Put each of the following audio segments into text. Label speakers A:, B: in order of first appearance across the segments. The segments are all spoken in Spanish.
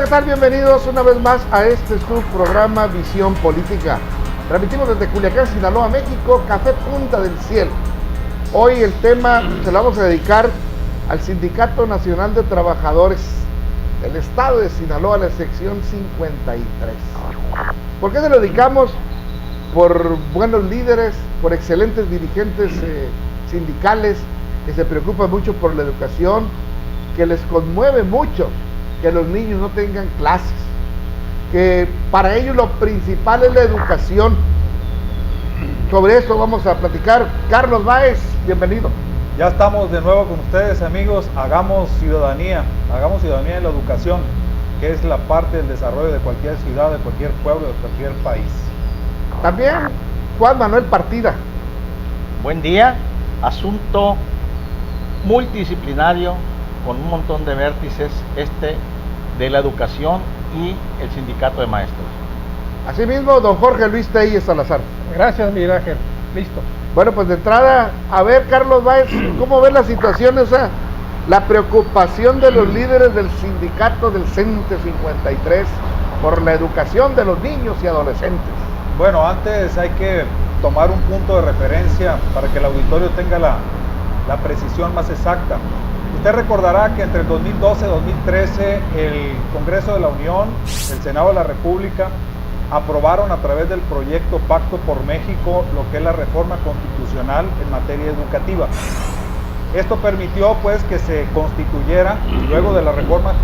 A: tal? Bienvenidos una vez más a este su programa Visión Política. Transmitimos desde Culiacán, Sinaloa, México, Café Punta del Cielo. Hoy el tema se lo vamos a dedicar al Sindicato Nacional de Trabajadores del Estado de Sinaloa, la sección 53. ¿Por qué se lo dedicamos? Por buenos líderes, por excelentes dirigentes sindicales que se preocupan mucho por la educación, que les conmueve mucho que los niños no tengan clases, que para ellos lo principal es la educación. Sobre eso vamos a platicar. Carlos Báez, bienvenido.
B: Ya estamos de nuevo con ustedes, amigos. Hagamos ciudadanía en la educación, que es la parte del desarrollo de cualquier ciudad, de cualquier pueblo, de cualquier país.
A: También Juan Manuel Partida.
C: Buen día. Asunto multidisciplinario con un montón de vértices, de la educación y el sindicato de maestros.
A: Asimismo, don Jorge Luis Telles Salazar.
D: Gracias, Miguel Ángel. Listo.
A: Bueno, pues de entrada, a ver, Carlos Báez, ¿cómo ves la situación esa? La preocupación de los líderes del sindicato del CENTE 53 por la educación de los niños y adolescentes.
B: Bueno, antes hay que tomar un punto de referencia para que el auditorio tenga la precisión más exacta. Usted recordará que entre el 2012 y 2013 el Congreso de la Unión, el Senado de la República, aprobaron a través del proyecto Pacto por México lo que es la reforma constitucional en materia educativa. Esto permitió pues que se constituyera, luego de las reformas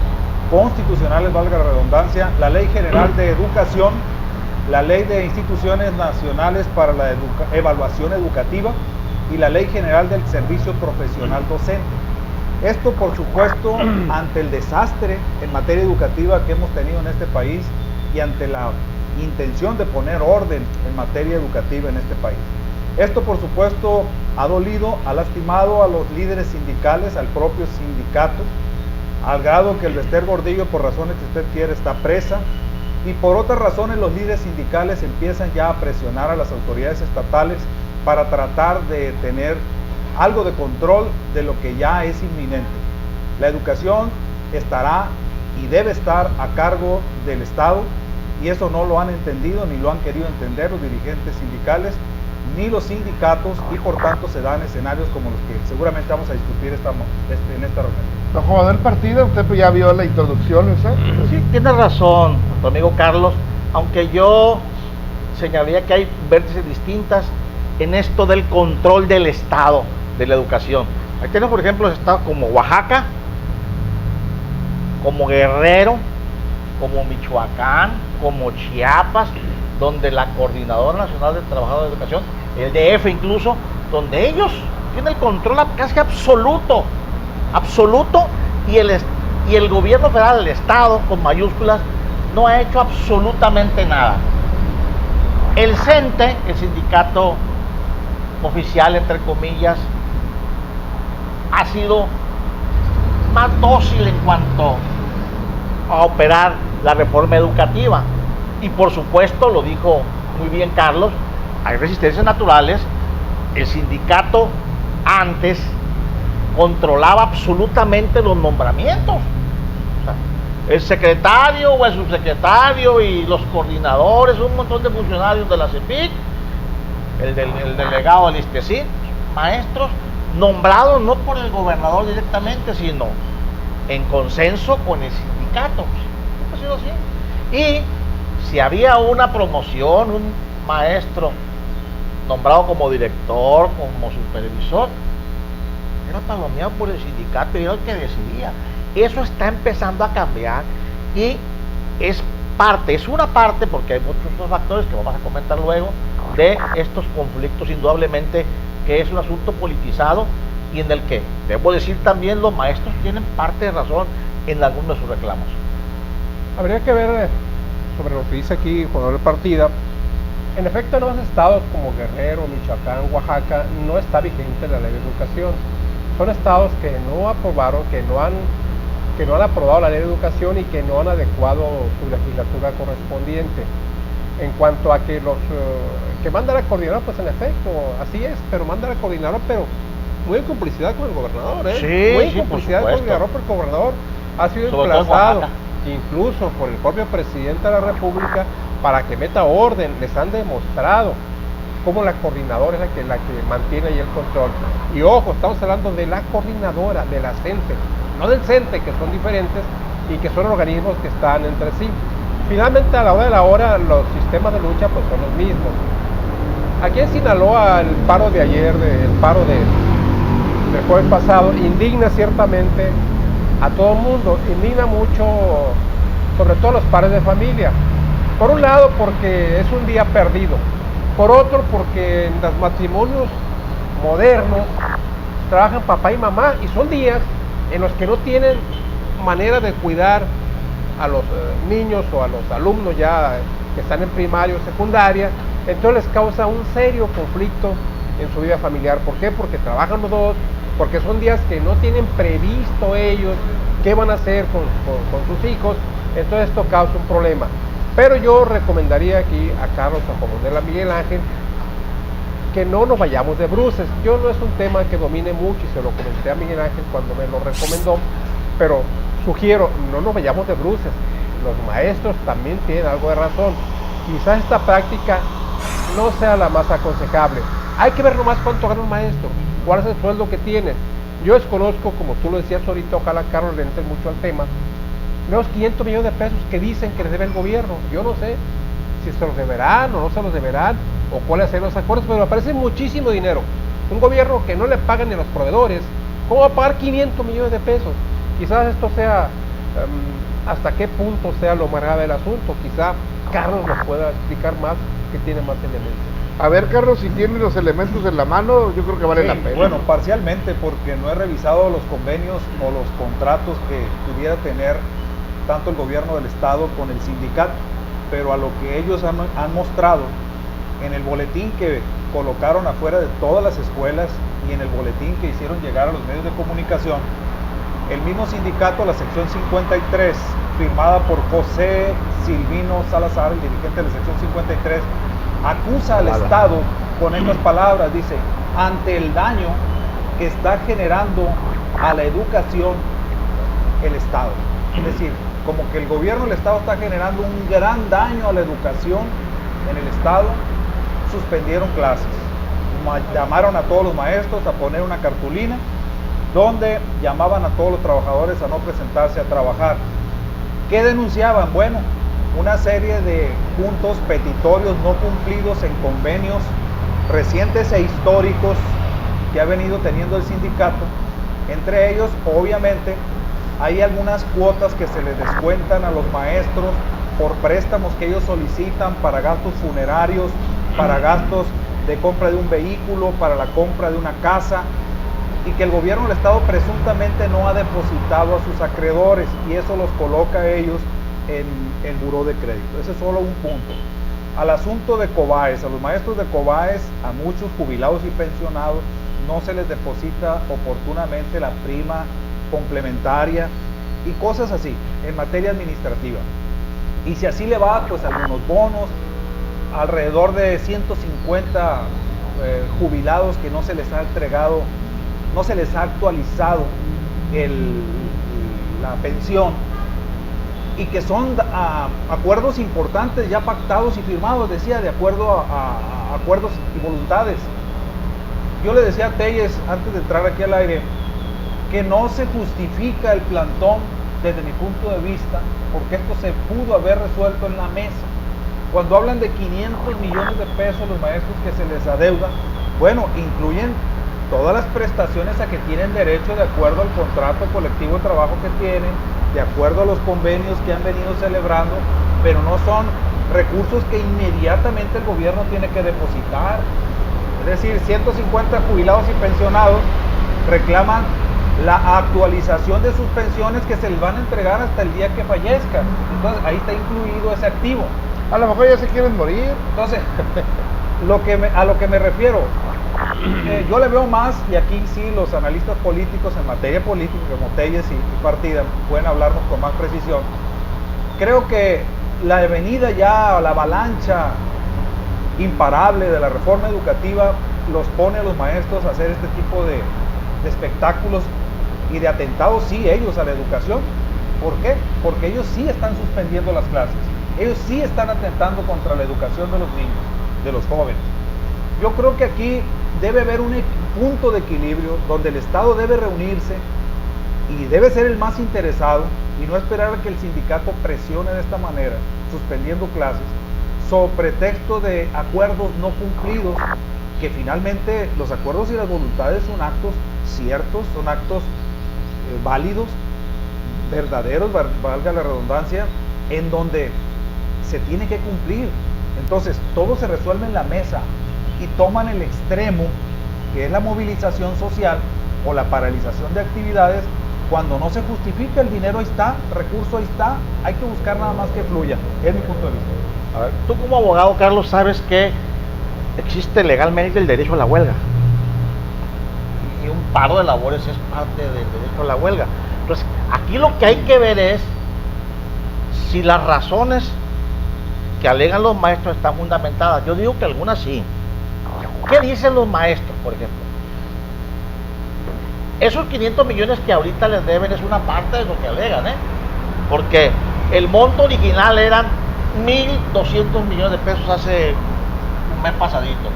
B: constitucionales, valga la redundancia, la Ley General de Educación, la Ley de Instituciones Nacionales para la Evaluación Educativa y la Ley General del Servicio Profesional Docente. Esto, por supuesto, ante el desastre en materia educativa que hemos tenido en este país y ante la intención de poner orden en materia educativa en este país. Esto, por supuesto, ha dolido, ha lastimado a los líderes sindicales, al propio sindicato, al grado que el Bester Gordillo, por razones que usted quiere, está presa, y por otras razones los líderes sindicales empiezan ya a presionar a las autoridades estatales para tratar de tener algo de control de lo que ya es inminente. La educación estará y debe estar a cargo del Estado, y eso no lo han entendido ni lo han querido entender los dirigentes sindicales ni los sindicatos, y por tanto se dan escenarios como los que seguramente vamos a discutir en esta reunión.
A: Don Juan Manuel Partida, usted ya vio la introducción esa.
C: Sí, tiene razón, tu amigo Carlos, aunque yo señalaría que hay vértices distintas en esto del control del Estado de la educación. Ahí tenemos, por ejemplo, estados como Oaxaca, como Guerrero, como Michoacán, como Chiapas, donde la Coordinadora Nacional de Trabajadores de Educación, el DF incluso, donde ellos tienen el control casi absoluto, y el gobierno federal, el Estado, con mayúsculas, no ha hecho absolutamente nada. El CENTE, el sindicato oficial, entre comillas, ha sido más dócil en cuanto a operar la reforma educativa. Y por supuesto, lo dijo muy bien Carlos, hay resistencias naturales. El sindicato antes controlaba absolutamente los nombramientos. O sea, el secretario o el subsecretario y los coordinadores, un montón de funcionarios de la CEPIC, el delegado del ISTESIN, maestros nombrados no por el gobernador directamente, sino en consenso con el sindicato. Ha sido así. Y si había una promoción, un maestro nombrado como director, como supervisor, era palomeado por el sindicato y era el que decidía. Eso está empezando a cambiar y es una parte, porque hay muchos otros factores que vamos a comentar luego, de estos conflictos, indudablemente, que es un asunto politizado y en el que, debo decir también, los maestros tienen parte de razón en algunos de sus reclamos.
D: Habría que ver sobre lo que dice aquí Juan Manuel Partida. En efecto, en los estados como Guerrero, Michoacán, Oaxaca, no está vigente la ley de educación. Son estados que no aprobaron, que no han aprobado la ley de educación y que no han adecuado su legislatura correspondiente. En cuanto a que los que mandan a coordinador, pues en efecto, así es, pero mandan a coordinador, pero muy en complicidad con el gobernador,
C: Sí,
D: muy en
C: sí,
D: complicidad con el gobernador, porque el gobernador ha sido
C: sobre
D: emplazado incluso por el propio presidente de la República, para que meta orden. Les han demostrado cómo la coordinadora es la que mantiene ahí el control. Y ojo, estamos hablando de la coordinadora, de la CENTE, no del CENTE, que son diferentes y que son organismos que están entre sí. Finalmente, a la hora de la hora, los sistemas de lucha pues son los mismos. Aquí en Sinaloa, el paro de ayer, del jueves pasado, indigna ciertamente a todo el mundo, indigna mucho, sobre todo a los padres de familia. Por un lado, porque es un día perdido. Por otro, porque en los matrimonios modernos trabajan papá y mamá y son días en los que no tienen manera de cuidar a los niños o a los alumnos ya que están en primaria o secundaria. Entonces les causa un serio conflicto en su vida familiar. ¿Por qué? Porque trabajan los dos, porque son días que no tienen previsto ellos qué van a hacer con sus hijos. Entonces esto causa un problema. Pero yo recomendaría aquí a Carlos, a Juan Manuel, a Miguel Ángel, que no nos vayamos de bruces. Yo no es un tema que domine mucho y se lo comenté a Miguel Ángel cuando me lo recomendó, pero sugiero, no nos vayamos de bruces. Los maestros también tienen algo de razón. Quizás esta práctica no sea la más aconsejable. Hay que ver nomás cuánto gana un maestro, cuál es el sueldo que tiene. Yo desconozco, como tú lo decías ahorita, ojalá Carlos le entre mucho al tema, los 500 millones de pesos que dicen que les debe el gobierno. Yo no sé si se los deberán o no se los deberán, o cuáles serán los acuerdos, pero me parece muchísimo dinero. Un gobierno que no le pagan ni a los proveedores, ¿cómo va a pagar 500 millones de pesos? Quizás esto sea, hasta qué punto sea lo más grave del asunto. Quizá Carlos nos pueda explicar más, que tiene más elementos.
A: A ver, Carlos, si tiene los elementos en la mano, yo creo que vale la pena.
B: Bueno, parcialmente, porque no he revisado los convenios o los contratos que pudiera tener tanto el gobierno del estado con el sindicato, pero a lo que ellos han mostrado en el boletín que colocaron afuera de todas las escuelas y en el boletín que hicieron llegar a los medios de comunicación, el mismo sindicato, la sección 53, firmada por José Silvino Salazar, el dirigente de la sección 53, acusa al Estado con estas palabras, dice, ante el daño que está generando a la educación el Estado. Es decir, como que el gobierno del Estado está generando un gran daño a la educación en el Estado. Suspendieron clases, llamaron a todos los maestros a poner una cartulina donde llamaban a todos los trabajadores a no presentarse a trabajar. ¿Qué denunciaban? Bueno, una serie de puntos petitorios no cumplidos en convenios recientes e históricos que ha venido teniendo el sindicato. Entre ellos, obviamente, hay algunas cuotas que se les descuentan a los maestros por préstamos que ellos solicitan para gastos funerarios, para gastos de compra de un vehículo, para la compra de una casa, y que el gobierno del estado presuntamente no ha depositado a sus acreedores, y eso los coloca a ellos en el buró de crédito. Ese es solo un punto. Al asunto de COBAES, a los maestros de COBAES, a muchos jubilados y pensionados, no se les deposita oportunamente la prima complementaria y cosas así en materia administrativa. Y si así le va, pues algunos bonos, alrededor de 150 jubilados que no se les ha entregado, no se les ha actualizado la pensión, y que son acuerdos importantes ya pactados y firmados, decía, de acuerdo a acuerdos y voluntades. Yo le decía a Telles, antes de entrar aquí al aire, que no se justifica el plantón desde mi punto de vista, porque esto se pudo haber resuelto en la mesa. Cuando hablan de 500 millones de pesos los maestros que se les adeudan, bueno, incluyen todas las prestaciones a que tienen derecho de acuerdo al contrato colectivo de trabajo que tienen, de acuerdo a los convenios que han venido celebrando, pero no son recursos que inmediatamente el gobierno tiene que depositar. Es decir, 150 jubilados y pensionados reclaman la actualización de sus pensiones que se les van a entregar hasta el día que fallezcan. Entonces ahí está incluido ese activo.
A: A lo mejor ya se quieren morir.
B: Entonces, a lo que me refiero, yo le veo más, y aquí sí los analistas políticos en materia política, como Telles y Partida, pueden hablarnos con más precisión. Creo que la venida ya, la avalancha imparable de la reforma educativa los pone a los maestros a hacer este tipo de espectáculos y de atentados, sí, ellos a la educación, ¿Por qué? Porque ellos sí están suspendiendo las clases. Ellos sí están atentando contra la educación de los niños, de los jóvenes. Yo creo que aquí debe haber un punto de equilibrio donde el Estado debe reunirse y debe ser el más interesado y no esperar a que el sindicato presione de esta manera, suspendiendo clases, sobre pretexto de acuerdos no cumplidos, que finalmente los acuerdos y las voluntades son actos ciertos, son actos válidos, verdaderos, valga la redundancia, en donde se tiene que cumplir. Entonces, todo se resuelve en la mesa y toman el extremo, que es la movilización social o la paralización de actividades, cuando no se justifica. El dinero ahí está, el recurso ahí está, hay que buscar nada más que fluya. Es mi punto de vista.
C: A ver, tú como abogado, Carlos, sabes que existe legalmente el derecho a la huelga. Y un paro de labores es parte del derecho a la huelga. Entonces, aquí lo que hay que ver es si las razones que alegan los maestros están fundamentadas. Yo digo que algunas sí. ¿Qué dicen los maestros, por ejemplo? Esos 500 millones que ahorita les deben es una parte de lo que alegan, porque el monto original eran 1.200 millones de pesos hace un mes pasadito,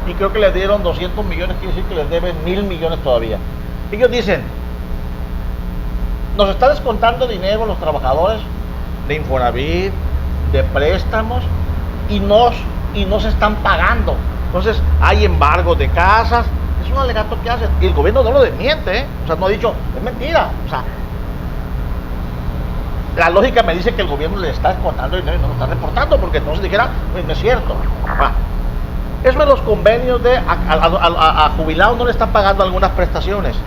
C: y creo que les dieron 200 millones, quiere decir que les deben 1.000 millones todavía. Ellos dicen, nos están descontando dinero los trabajadores de Infonavit, de préstamos, y no se están pagando. Entonces hay embargos de casas. Es un alegato que hacen, y el gobierno no lo desmiente, o sea, no ha dicho, es mentira. O sea, la lógica me dice que el gobierno le está descontando dinero y no lo está reportando, porque entonces dijera, pues no es cierto. Eso de los convenios de a jubilados no le están pagando algunas prestaciones.
B: Sí.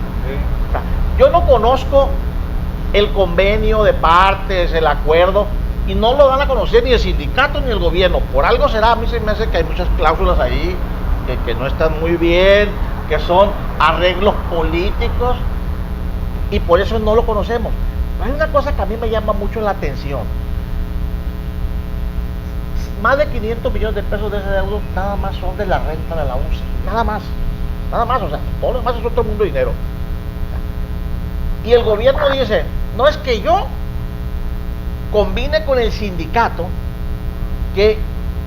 C: O sea, yo no conozco el convenio de partes, el acuerdo, y no lo dan a conocer ni el sindicato ni el gobierno. Por algo será. A mí se me hace que hay muchas cláusulas ahí que no están muy bien, que son arreglos políticos, y por eso no lo conocemos. Hay una cosa que a mí me llama mucho la atención. Más de 500 millones de pesos de ese deudo nada más son de la renta de la UCE, nada más, o sea, todo lo demás es otro mundo de dinero. Y el gobierno dice, no, es que yo combine con el sindicato que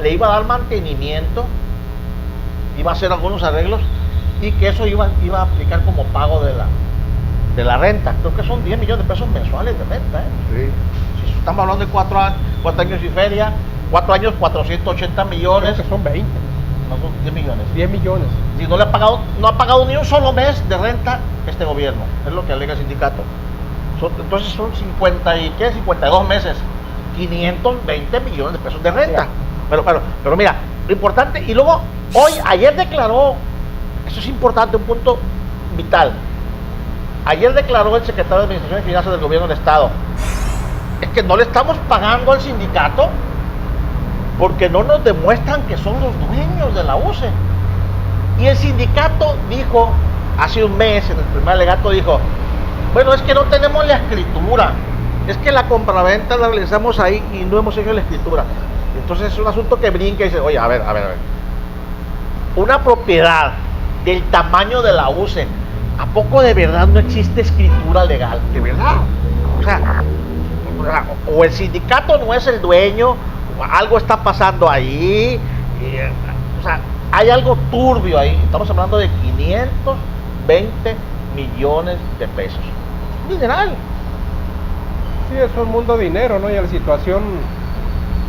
C: le iba a dar mantenimiento, iba a hacer algunos arreglos, y que eso iba a aplicar como pago de la renta. Creo que son 10 millones de pesos mensuales de renta.
A: Sí.
C: Si estamos hablando de 4 años y feria, 4 años, 480 millones.
D: Creo que son 20.
C: No, son 10 millones.
D: 10 millones.
C: Si no ha pagado ni un solo mes de renta este gobierno, es lo que alega el sindicato. Entonces son 52 meses, 520 millones de pesos de renta. Pero mira, lo importante, y luego ayer declaró, eso es importante, un punto vital. Ayer declaró el secretario de Administración y Finanzas del Gobierno del Estado, es que no le estamos pagando al sindicato porque no nos demuestran que son los dueños de la UCE. Y el sindicato dijo, hace un mes, en el primer alegato dijo, bueno, es que no tenemos la escritura, es que la compraventa la realizamos ahí y no hemos hecho la escritura. Entonces es un asunto que brinca y dice, oye, a ver, una propiedad del tamaño de la UCE, ¿a poco de verdad no existe escritura legal? ¿De verdad? O el sindicato no es el dueño, o algo está pasando ahí, hay algo turbio ahí. Estamos hablando de 520 millones de pesos. Mineral.
D: Sí, es un mundo de dinero, ¿no? Y la situación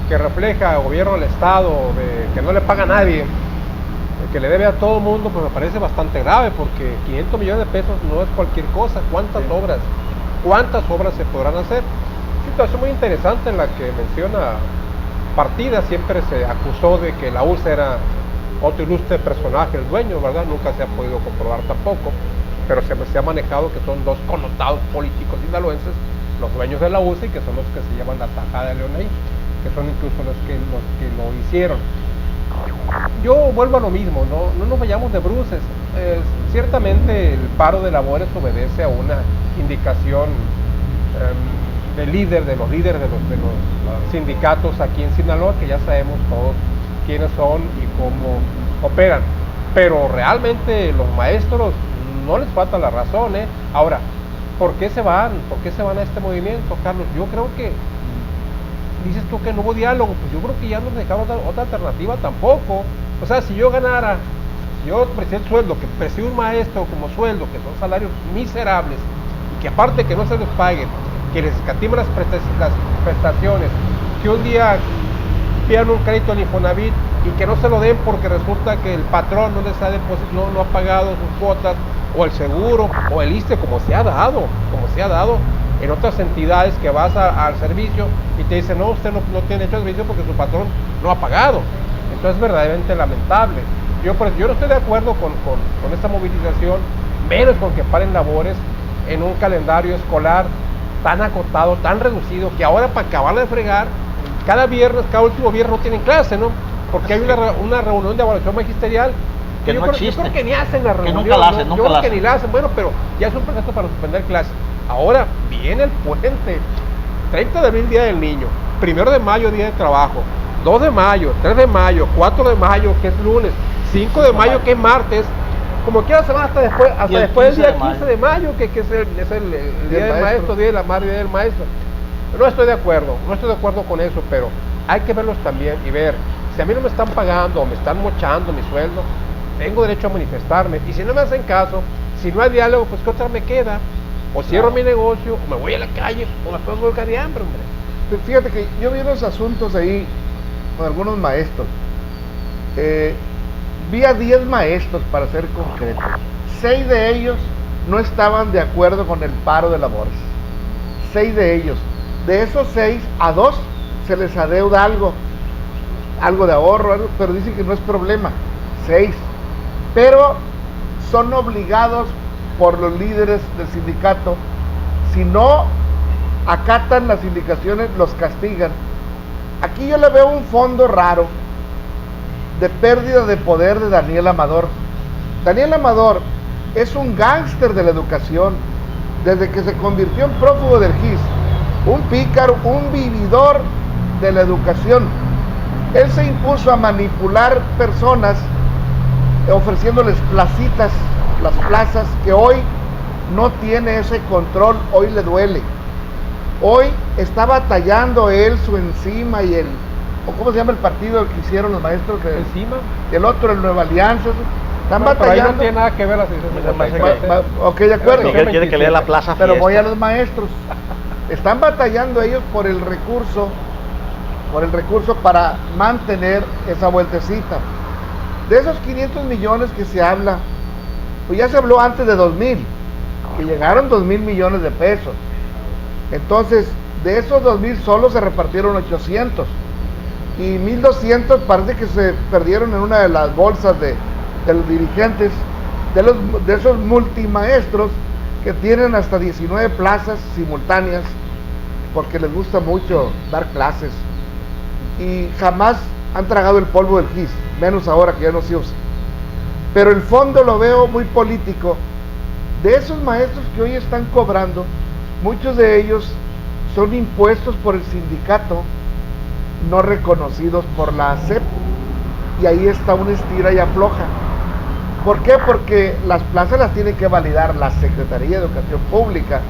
D: que refleja el gobierno del Estado, de que no le paga a nadie, de que le debe a todo el mundo, pues me parece bastante grave, porque 500 millones de pesos no es cualquier cosa. ¿Cuántas obras se podrán hacer? Situación muy interesante en la que menciona Partida. Siempre se acusó de que la UCE era otro ilustre personaje, el dueño, ¿verdad? Nunca se ha podido comprobar tampoco, pero se ha manejado que son dos connotados políticos sinaloenses, los dueños de la UCE, que son los que se llevan la tajada de León ahí, que son incluso los que lo hicieron. Yo vuelvo a lo mismo, no nos vayamos de bruces. Ciertamente el paro de labores obedece a una indicación del los líderes de los sindicatos aquí en Sinaloa, que ya sabemos todos quiénes son y cómo operan. Pero realmente los maestros no les falta la razón, Ahora, ¿Por qué se van? ¿Por qué se van a este movimiento, Carlos? Yo creo que, dices tú que no hubo diálogo, pues yo creo que ya no nos dejaron otra alternativa tampoco. O sea, si yo ganara, si yo ofreciera el sueldo que percibe un maestro como sueldo, que son salarios miserables, y que aparte que no se los paguen, que les escatimen las prestaciones, que un día pidan un crédito al Infonavit y que no se lo den porque resulta que el patrón no les ha no ha pagado sus cuotas, o el seguro, o el ISSSTE, como se ha dado en otras entidades, que vas al servicio y te dicen, no, usted no tiene hecho servicio porque su patrón no ha pagado. Entonces es verdaderamente lamentable. Yo no estoy de acuerdo con esta movilización, menos con que paren labores en un calendario escolar tan acotado, tan reducido, que ahora, para acabarla de fregar, cada último viernes no tienen clase, ¿no? Porque hay una reunión de evaluación magisterial
C: que
D: yo
C: no existe.
D: Yo creo que ni hacen la reunión,
C: nunca la hacen,
D: yo creo que ni la hacen. Bueno, pero ya es un pretexto para suspender clases. Ahora viene el puente, 30 de abril, Día del Niño, 1 de mayo, Día de Trabajo, 2 de mayo, 3 de mayo, 4 de mayo, que es lunes, 5 de mayo, que es martes. Como quiera se van hasta después del día 15 de mayo, que es el Día del Maestro, Día de la Madre, Día del Maestro. No estoy de acuerdo con eso, pero hay que verlos también y ver, si a mí no me están pagando o me están mochando mi sueldo, tengo derecho a manifestarme, y si no me hacen caso, si no hay diálogo, pues ¿qué otra me queda? O cierro mi negocio, o me voy a la calle, o me puedo volcar de hambre, hombre.
A: Pues fíjate que yo vi unos asuntos ahí con algunos maestros. Vi a 10 maestros, para ser concreto. 6 de ellos no estaban de acuerdo con el paro de labores. 6 de ellos. De esos 6, a 2 se les adeuda algo de ahorro, pero dicen que no es problema. 6. Pero son obligados por los líderes del sindicato. Si no acatan las indicaciones, los castigan. Aquí yo le veo un fondo raro de pérdida de poder de Daniel Amador. Daniel Amador es un gángster de la educación desde que se convirtió en prófugo del GIS, un pícaro, un vividor de la educación. Él se impuso a manipular personas ofreciéndoles placitas, las plazas, que hoy no tiene ese control, hoy le duele. Hoy está batallando él, su Encima y el, o ¿cómo se llama el partido que hicieron los maestros?
D: Encima.
A: El otro, el Nueva Alianza. Están batallando.
D: Pero ahí no tiene nada que ver la situación.
A: Ok, de acuerdo.
C: Miguel quiere que lea la plaza
A: Pero
C: fiesta.
A: voy a los maestros. Están batallando ellos por el recurso para mantener esa vueltecita. De esos 500 millones que se habla, pues ya se habló antes de 2000, que llegaron 2,000 millones de pesos. Entonces, de esos 2,000 solo se repartieron 800. Y 1,200 parece que se perdieron en una de las bolsas de los dirigentes, de esos multimaestros que tienen hasta 19 plazas simultáneas, porque les gusta mucho dar clases. Y jamás han tragado el polvo del GIS, menos ahora que ya no se usa. Pero el fondo lo veo muy político. De esos maestros que hoy están cobrando, muchos de ellos son impuestos por el sindicato, no reconocidos por la SEP, y ahí está una estira y afloja. ¿Por qué? Porque las plazas las tiene que validar la Secretaría de Educación Pública,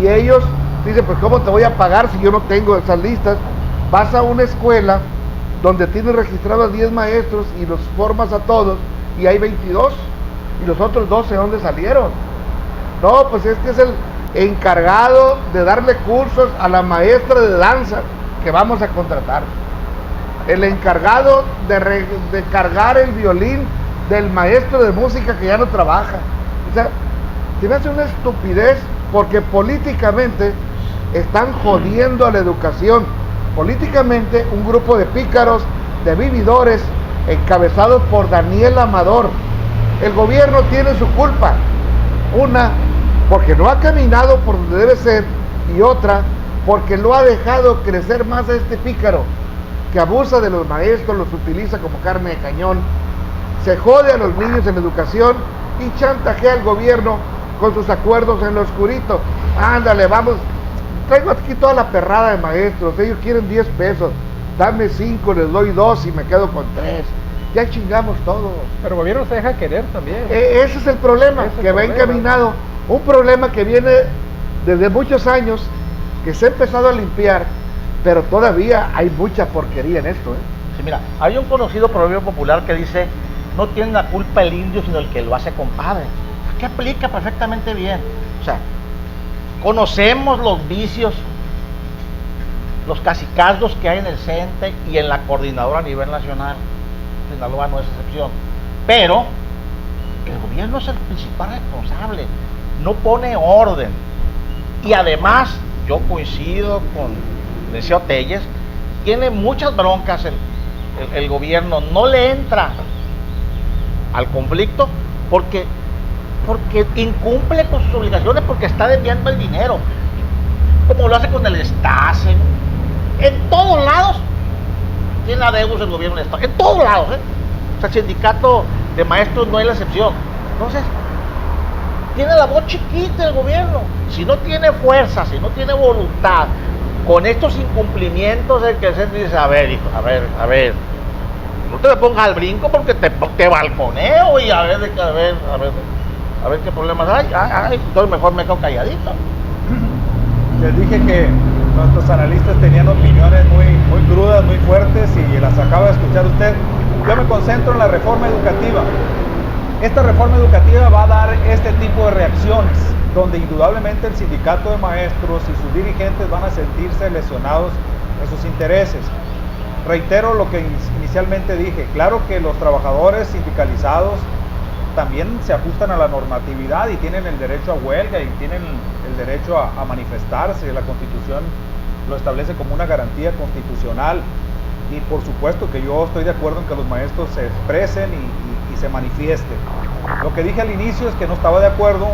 A: y ellos dicen, pues ¿cómo te voy a pagar si yo no tengo esas listas? Vas a una escuela donde tienes registrados a 10 maestros y los formas a todos, y hay 22, y los otros 12, ¿dónde salieron? No, pues este es el encargado de darle cursos a la maestra de danza que vamos a contratar, el encargado de cargar el violín del maestro de música que ya no trabaja. O sea, se me hace una estupidez, porque políticamente están jodiendo a la educación. Políticamente, un grupo de pícaros, de vividores, encabezados por Daniel Amador. El gobierno tiene su culpa. Una, porque no ha caminado por donde debe ser, y otra, porque lo ha dejado crecer más a este pícaro, que abusa de los maestros, los utiliza como carne de cañón, se jode a los niños en educación y chantajea al gobierno con sus acuerdos en lo oscurito. Ándale, vamos, traigo aquí toda la perrada de maestros, ellos quieren 10 pesos, dame 5, les doy 2 y me quedo con 3. Ya chingamos todo.
D: Pero el gobierno se deja querer también.
A: Ese es el problema, que va encaminado. Un problema que viene desde muchos años que se ha empezado a limpiar, pero todavía hay mucha porquería en esto, ¿eh?
C: Sí, mira, hay un conocido proverbio popular que dice, no tiene la culpa el indio, sino el que lo hace compadre. Que aplica perfectamente bien. O sea, conocemos los vicios, los cacicazgos que hay en el CENTE y en la coordinadora a nivel nacional. Sinaloa no es excepción. Pero el gobierno es el principal responsable, no pone orden. Y además, yo coincido con el señor Telles, tiene muchas broncas el gobierno, no le entra al conflicto porque incumple con sus obligaciones, porque está desviando el dinero, como lo hace con el STASE. En todos lados tiene adeudos el gobierno del Estado, en todos lados, ¿eh? O sea, el sindicato de maestros no es la excepción. Entonces, tiene la voz chiquita el gobierno. Si no tiene fuerza, si no tiene voluntad, con estos incumplimientos, el que se dice, a ver, hijo, a ver, no te pongas al brinco porque te balconeo y a ver qué problemas hay. Entonces mejor me quedo calladito.
B: Les dije que nuestros analistas tenían opiniones muy crudas, muy fuertes, y las acaba de escuchar usted. Yo me concentro en la reforma educativa. Esta reforma educativa va a dar este tipo de reacciones, donde indudablemente el sindicato de maestros y sus dirigentes van a sentirse lesionados en sus intereses. Reitero lo que inicialmente dije, claro que los trabajadores sindicalizados también se ajustan a la normatividad y tienen el derecho a huelga y tienen el derecho a manifestarse. La Constitución lo establece como una garantía constitucional, y por supuesto que yo estoy de acuerdo en que los maestros se expresen y se manifiesten. Lo que dije al inicio es que no estaba de acuerdo,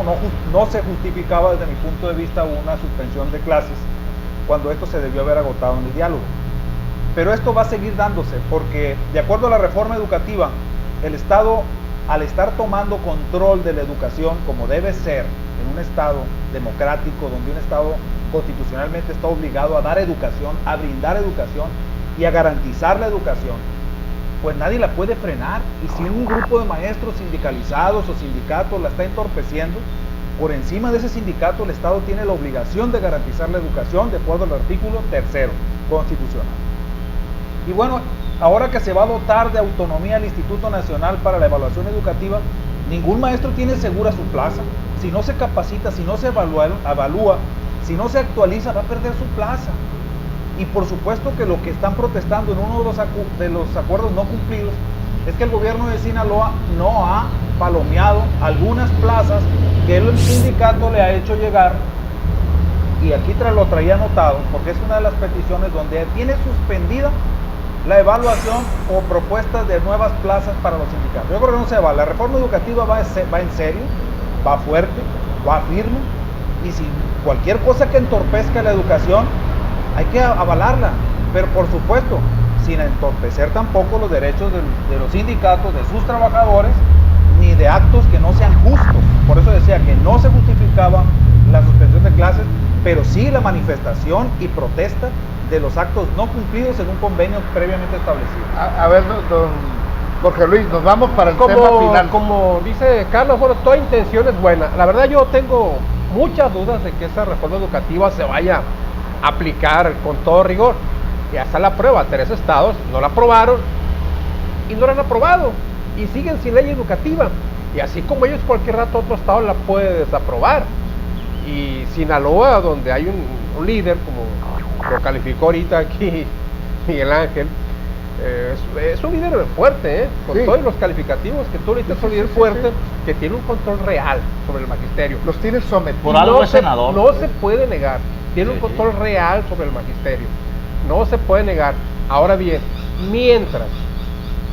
B: no se justificaba desde mi punto de vista una suspensión de clases cuando esto se debió haber agotado en el diálogo. Pero esto va a seguir dándose porque, de acuerdo a la reforma educativa, el Estado, al estar tomando control de la educación como debe ser en un Estado democrático, donde un Estado constitucionalmente está obligado a dar educación, a brindar educación y a garantizar la educación, pues nadie la puede frenar. Y si un grupo de maestros sindicalizados o sindicatos la está entorpeciendo, por encima de ese sindicato el Estado tiene la obligación de garantizar la educación de acuerdo al artículo 3º constitucional. Y bueno, ahora que se va a dotar de autonomía al Instituto Nacional para la Evaluación Educativa, ningún maestro tiene segura su plaza. Si no se capacita, si no se evalúa, si no se actualiza, va a perder su plaza. Y por supuesto que lo que están protestando en uno de los acuerdos no cumplidos es que el gobierno de Sinaloa no ha palomeado algunas plazas que el sindicato le ha hecho llegar, y aquí lo traía anotado porque es una de las peticiones donde tiene suspendida la evaluación o propuestas de nuevas plazas para los sindicatos. Yo creo que no se va. La reforma educativa va en serio, va fuerte, va firme, y si cualquier cosa que entorpezca la educación hay que avalarla, pero por supuesto sin entorpecer tampoco los derechos de los sindicatos, de sus trabajadores, ni de actos que no sean justos. Por eso decía que no se justificaba la suspensión de clases, pero sí la manifestación y protesta de los actos no cumplidos en un convenio previamente establecido.
A: A ver, don Jorge Luis, nos vamos para el tema final.
D: Como dice Carlos, bueno, toda intención es buena. La verdad yo tengo muchas dudas de que esa reforma educativa se vaya a aplicar con todo rigor. Y hasta la prueba, 3 estados no la aprobaron y no la han aprobado y siguen sin ley educativa. Y así como ellos, cualquier rato otro estado la puede desaprobar. Y Sinaloa, donde hay un líder, como lo calificó ahorita aquí Miguel Ángel, es un líder fuerte, con
A: sí,
D: todos los calificativos que tú ahorita, es un líder fuerte, que tiene un control real sobre el magisterio.
A: Los tiene sometidos.
C: Por algo es senador.
D: No se puede negar, tiene un control real sobre el magisterio, no se puede negar. Ahora bien, mientras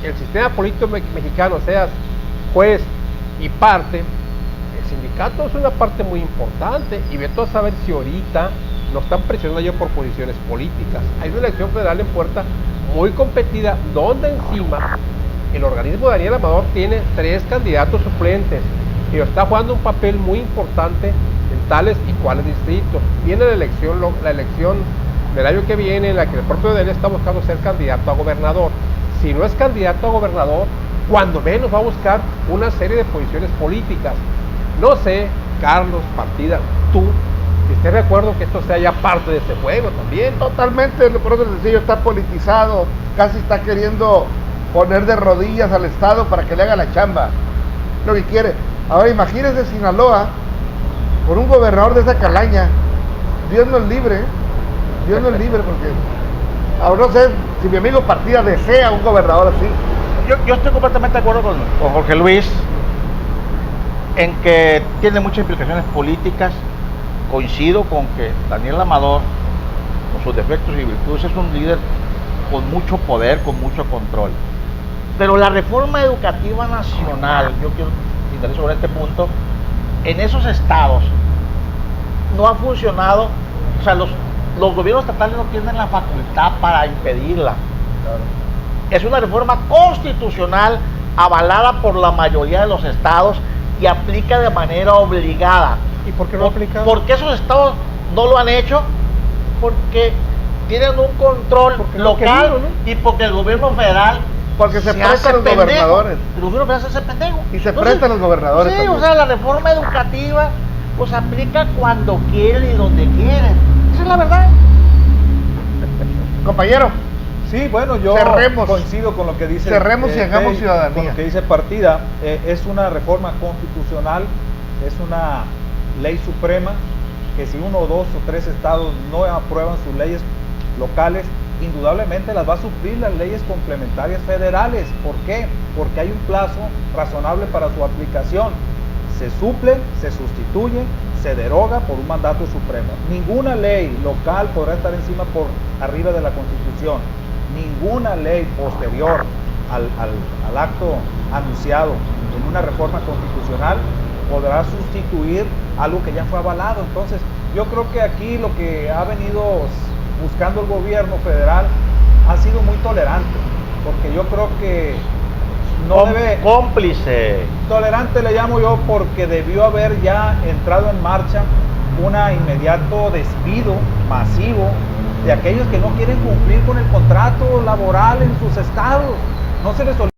D: el sistema político mexicano seas juez y parte, el sindicato es una parte muy importante, y vete a saber si ahorita no están presionando ya por posiciones políticas. Hay una elección federal en puerta muy competida, donde encima el organismo Daniel Amador tiene 3 candidatos suplentes y está jugando un papel muy importante en tales y cuales distritos. Viene la elección del año que viene, en la que el propio Daniel está buscando ser candidato a gobernador. Si no es candidato a gobernador, cuando menos va a buscar una serie de posiciones políticas. No sé, Carlos, Partida, tú, esté de acuerdo que esto sea ya parte de este juego también.
A: Totalmente, por eso sencillo, está politizado, casi está queriendo poner de rodillas al Estado para que le haga la chamba, lo que quiere. Ahora imagínense Sinaloa, con un gobernador de esa calaña, Dios nos libre, porque ahora no sé si mi amigo Partida desea un gobernador así.
C: Yo estoy completamente de acuerdo con Jorge Luis en que tiene muchas implicaciones políticas. Coincido con que Daniel Amador, con sus defectos y virtudes, es un líder con mucho poder, con mucho control. Pero la reforma educativa nacional, yo quiero citar sobre este punto, en esos estados no ha funcionado. O sea, los gobiernos estatales no tienen la facultad para impedirla.
B: Claro.
C: Es una reforma constitucional avalada por la mayoría de los estados y aplica de manera obligada.
D: ¿Y por qué no aplica?
C: Porque esos estados no lo han hecho, porque tienen un control
D: Porque no
C: local,
D: han querido, ¿no?
C: y porque el gobierno federal
A: Porque se
C: hace
A: prestan los
C: pendejo.
A: gobernadores.
C: El gobierno federal se hace pendejo.
A: Y se prestan los gobernadores
C: Sí,
A: también.
C: o sea, la reforma educativa pues aplica cuando quieren y donde quieren. Esa es la verdad.
A: Compañero,
B: Sí, bueno, yo
A: Cerremos.
B: coincido con lo que dice.
A: Cerremos y hagamos
B: Tey,
A: ciudadanía.
B: Con lo que dice Partida, es una reforma constitucional, es una ley suprema que si uno, dos o tres estados no aprueban sus leyes locales, indudablemente las va a suplir las leyes complementarias federales. ¿Por qué? Porque hay un plazo razonable para su aplicación. Se suple, se sustituye, se deroga por un mandato supremo. Ninguna ley local podrá estar por arriba de la Constitución. Ninguna ley posterior al acto anunciado en una reforma constitucional podrá sustituir algo que ya fue avalado. Entonces, yo creo que aquí lo que ha venido buscando el gobierno federal ha sido muy tolerante, porque yo creo que no debe...
C: Cómplice.
B: Tolerante le llamo yo porque debió haber ya entrado en marcha un inmediato despido masivo de aquellos que no quieren cumplir con el contrato laboral en sus estados. No se les olvide.